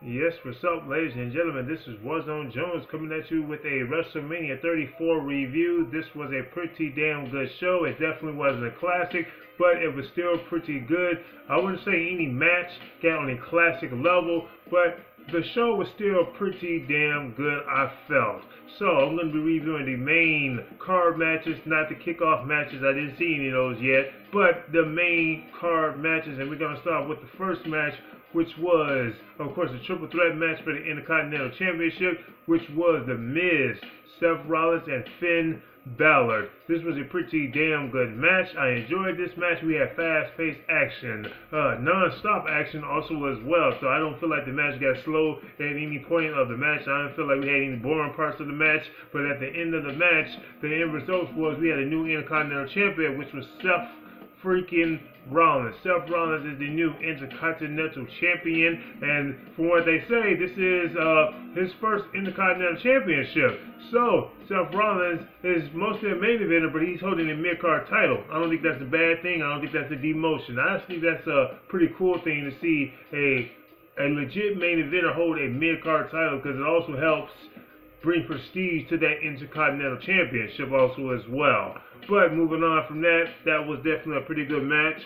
Yes, what's up, ladies and gentlemen? This is Warzone Jones coming at you with a WrestleMania 34 review. This was a pretty damn good show. It definitely wasn't a classic, but it was still pretty good. I wouldn't say any match got on a classic level, but the show was still pretty damn good, I felt. So I'm going to be reviewing the main card matches, not the kickoff matches. I didn't see any of those yet, but the main card matches, and we're going to start with the first match, which was, of course, a triple threat match for the Intercontinental Championship, which was The Miz, Seth Rollins, and Finn Balor. This was a pretty damn good match. I enjoyed this match. We had fast-paced action, non-stop action also as well. So I don't feel like the match got slow at any point of the match. I don't feel like we had any boring parts of the match. But at the end of the match, the end result was we had a new Intercontinental Champion, which was Seth freaking Rollins. Seth Rollins is the new Intercontinental Champion, and from what they say, this is his first Intercontinental Championship. So, Seth Rollins is mostly a main eventer, but he's holding a mid-card title. I don't think that's a bad thing. I don't think that's a demotion. I think that's a pretty cool thing to see a legit main eventer hold a mid-card title, because it also helps bring prestige to that Intercontinental Championship also as well. But moving on from that, that was definitely a pretty good match.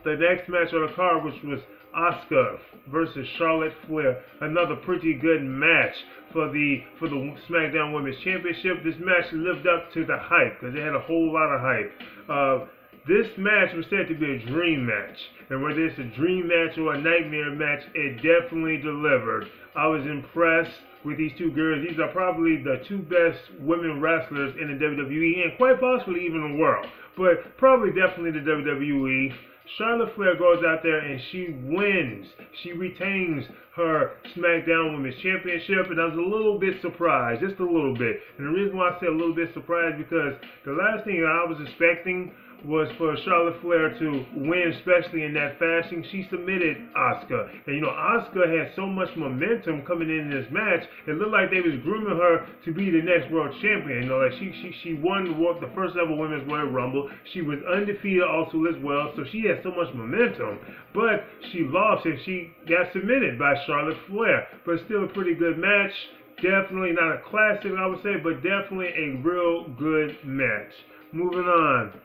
The next match on the card, which was Asuka versus Charlotte Flair, another pretty good match for the SmackDown Women's Championship. This match lived up to the hype because it had a whole lot of hype. This match was said to be a dream match, and whether it's a dream match or a nightmare match, it definitely delivered. I was impressed with these two girls. These are probably the two best women wrestlers in the WWE, and quite possibly even the world, but probably definitely the WWE. Charlotte Flair goes out there and she wins. She retains her SmackDown Women's Championship, and I was a little bit surprised, just a little bit. And the reason why I say a little bit surprised, because the last thing I was expecting was for Charlotte Flair to win, especially in that fashion. She submitted Asuka. And Asuka had so much momentum coming in this match, it looked like they was grooming her to be the next world champion. Like she won the first ever Women's Royal Rumble. She was undefeated also as well, so she had so much momentum. But she lost and she got submitted by Charlotte Flair. But still a pretty good match. Definitely not a classic, I would say, but definitely a real good match. Moving on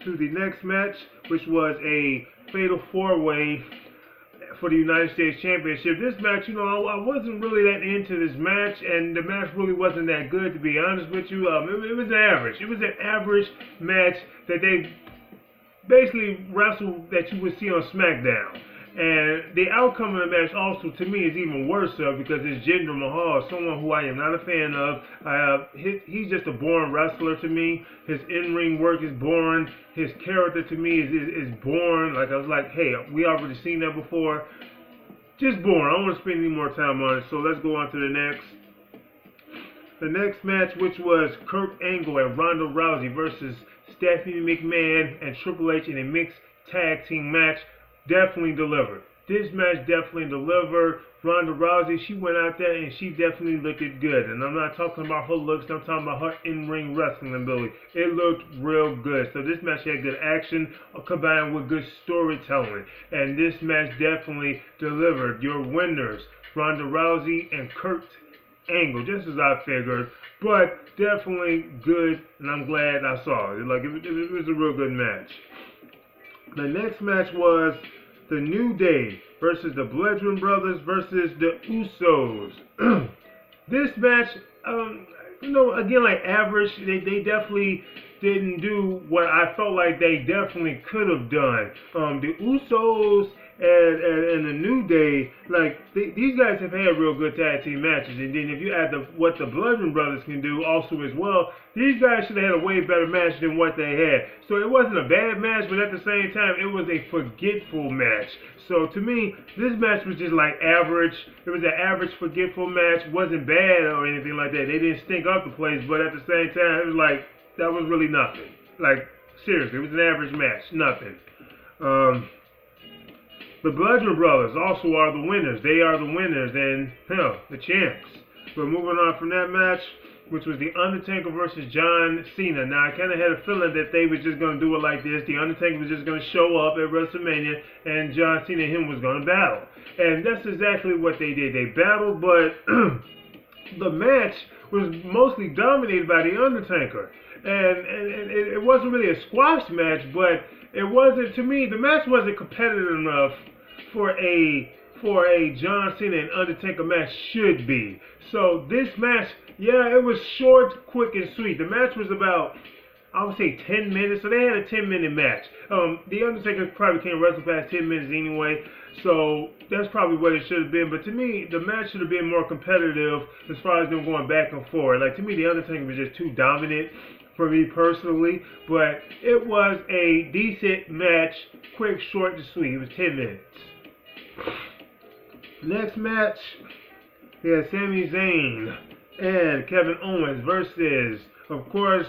to the next match, which was a fatal four-way for the United States Championship. This match, I wasn't really that into this match, and the match really wasn't that good, to be honest with you. It was average. It was an average match that they basically wrestled that you would see on SmackDown. And the outcome of the match also, to me, is even worse because it's Jinder Mahal, someone who I am not a fan of. He's just a boring wrestler to me. His in-ring work is boring. His character to me is boring. Like, I was like, hey, we already seen that before. Just boring. I don't want to spend any more time on it. So let's go on to the next. The next match, which was Kurt Angle and Ronda Rousey versus Stephanie McMahon and Triple H in a mixed tag team match. Definitely delivered. This match definitely delivered. Ronda Rousey, she went out there and she definitely looked good. And I'm not talking about her looks, I'm talking about her in-ring wrestling ability. It looked real good. So this match had good action combined with good storytelling. And this match definitely delivered. Your winners, Ronda Rousey and Kurt Angle, just as I figured. But definitely good, and I'm glad I saw it. Like, it was a real good match. The next match was the New Day versus the Bludgeon Brothers versus the Usos. This match, again, like average. They definitely didn't do what I felt like they definitely could have done. The Usos and the New Day, like these guys have had real good tag team matches, and then if you add what the Bludgeon Brothers can do also as well, these guys should have had a way better match than what they had. So it wasn't a bad match, but at the same time, it was a forgetful match. So to me, this match was just like average. It was an average forgetful match. It wasn't bad or anything like that. They didn't stink up the place, but at the same time, it was like, that was really nothing. Like, seriously, it was an average match. Nothing. The Bludgeon Brothers also are the winners. They are the winners and, the champs. But moving on from that match, which was The Undertaker versus John Cena. Now, I kind of had a feeling that they were just going to do it like this. The Undertaker was just going to show up at Wrestlemania, and John Cena and him was going to battle. And that's exactly what they did. They battled, but the match was mostly dominated by The Undertaker. And it wasn't really a squash match, but it wasn't, to me, the match wasn't competitive enough for a John Cena and Undertaker match should be. So this match, yeah, it was short, quick, and sweet. The match was about, I would say, 10 minutes. So they had a 10-minute match. The Undertaker probably can't wrestle past 10 minutes anyway. So that's probably what it should have been. But to me, the match should have been more competitive as far as them going back and forth. Like, to me, the Undertaker was just too dominant for me personally. But it was a decent match, quick, short, and sweet. It was 10 minutes. Next match, we had Sami Zayn and Kevin Owens versus, of course,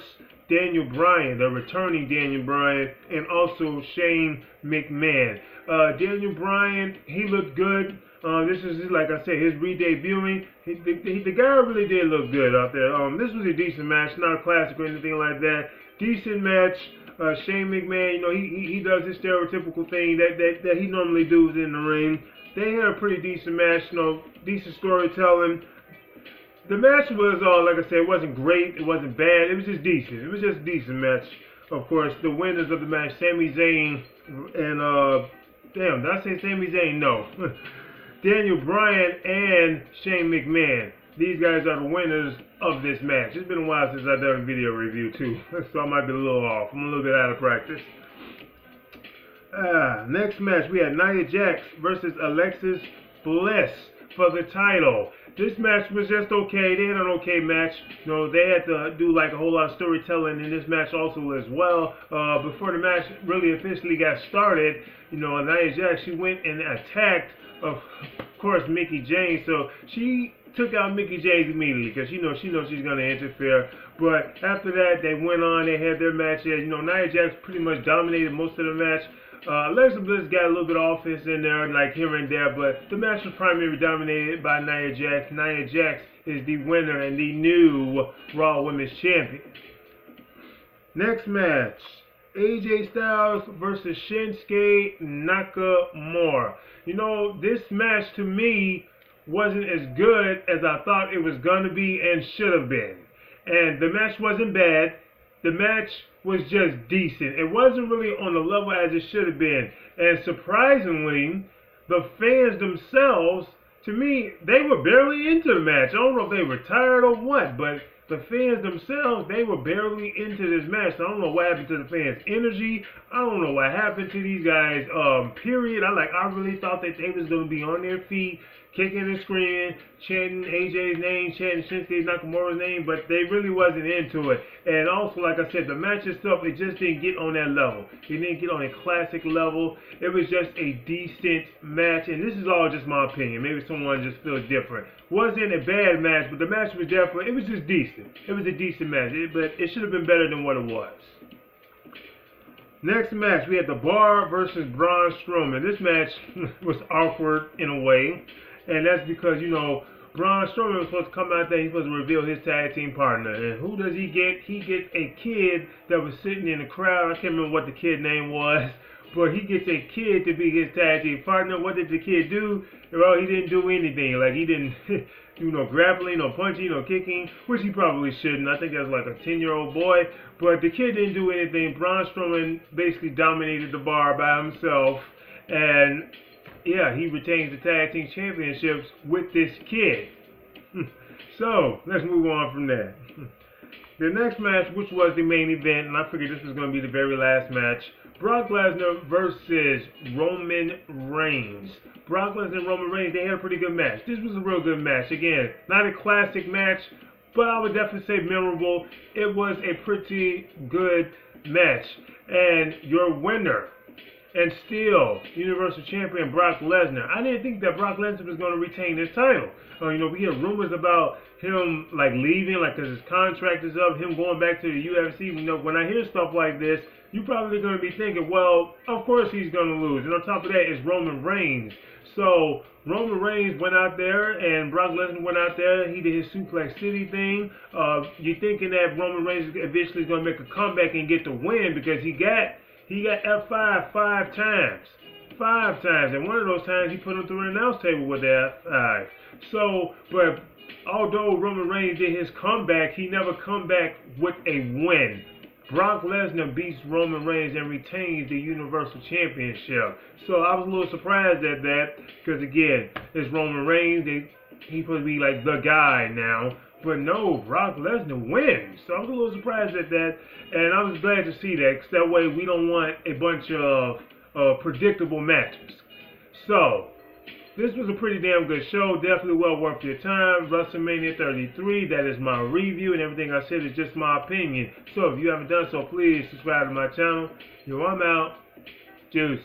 Daniel Bryan, the returning Daniel Bryan, and also Shane McMahon. Daniel Bryan, he looked good. This is, like I said, his re-debuting. The guy really did look good out there. This was a decent match, not a classic or anything like that. Decent match. Shane McMahon, you know, he does his stereotypical thing that he normally does in the ring. They had a pretty decent match, you know, decent storytelling. The match was, like I said, it wasn't great, it wasn't bad, it was just decent. It was just a decent match. Of course, the winners of the match, Sami Zayn and, damn, did I say Sami Zayn? No. Daniel Bryan and Shane McMahon. These guys are the winners of this match. It's been a while since I've done a video review, too, so I might be a little off. I'm a little bit out of practice. Next match, we had Nia Jax versus Alexis Bliss for the title. This match was just okay. They had an okay match. You know, they had to do like a whole lot of storytelling in this match also as well. Before the match really officially got started, you know, Nia Jax, she went and attacked, of course, Mickie James. So she took out Mickie James immediately because she knows she's going to interfere. But after that, they went on. They had their match. You know, Nia Jax pretty much dominated most of the match. Alexa Bliss got a little bit of offense in there, like here and there, but the match was primarily dominated by Nia Jax. Nia Jax is the winner and the new Raw Women's Champion. Next match, AJ Styles versus Shinsuke Nakamura. You know, this match to me wasn't as good as I thought it was going to be and should have been. And the match wasn't bad. The match was just decent. It wasn't really on the level as it should have been. And surprisingly, the fans themselves, to me, they were barely into the match. I don't know if they were tired or what, but the fans themselves, they were barely into this match. So I don't know what happened to the fans' energy. I don't know what happened to these guys, period. I really thought that they was going to be on their feet, kicking and screaming, chanting AJ's name, chanting Shinsuke Nakamura's name, but they really wasn't into it. And also, like I said, the match itself, it just didn't get on that level. It didn't get on a classic level. It was just a decent match, and this is all just my opinion. Maybe someone just feels different. Wasn't a bad match, but the match was definitely, it was just decent. It was a decent match, but it should have been better than what it was. Next match, we had The Bar versus Braun Strowman. This match was awkward in a way. And that's because, you know, Braun Strowman was supposed to come out there, he's supposed to reveal his tag team partner. And who does he get? He gets a kid that was sitting in the crowd. I can't remember what the kid name was. But he gets a kid to be his tag team partner. What did the kid do? Well, he didn't do anything. Like, he didn't do no grappling, no punching, no kicking, which he probably shouldn't. I think that's like a 10-year-old boy. But the kid didn't do anything. Braun Strowman basically dominated the Bar by himself. And yeah, he retains the tag team championships with this kid. So, let's move on from that. The next match, which was the main event, and I figured this was going to be the very last match, Brock Lesnar versus Roman Reigns. Brock Lesnar and Roman Reigns, they had a pretty good match. This was a real good match. Again, not a classic match, but I would definitely say memorable. It was a pretty good match. And your winner, and still Universal Champion Brock Lesnar. I didn't think that Brock Lesnar was going to retain this title. You know, we hear rumors about him like leaving, like because his contract is up, him going back to the UFC. You know, when I hear stuff like this, you're probably going to be thinking, well, of course he's going to lose. And on top of that, it's Roman Reigns. So Roman Reigns went out there and Brock Lesnar went out there. He did his Suplex City thing. You're thinking that Roman Reigns eventually is going to make a comeback and get the win because he got F5 5 times. 5 times. And one of those times he put him through an announce table with the F5. So, but although Roman Reigns did his comeback, he never come back with a win. Brock Lesnar beats Roman Reigns and retains the Universal Championship. So I was a little surprised at that because, again, it's Roman Reigns. He's supposed to be like the guy now. But no, Brock Lesnar wins. So I was a little surprised at that. And I was glad to see that because that way we don't want a bunch of predictable matches. So this was a pretty damn good show. Definitely well worth your time. Wrestlemania 33. That is my review, and everything I said is just my opinion. So if you haven't done so, please subscribe to my channel. Yo, I'm out. Juice.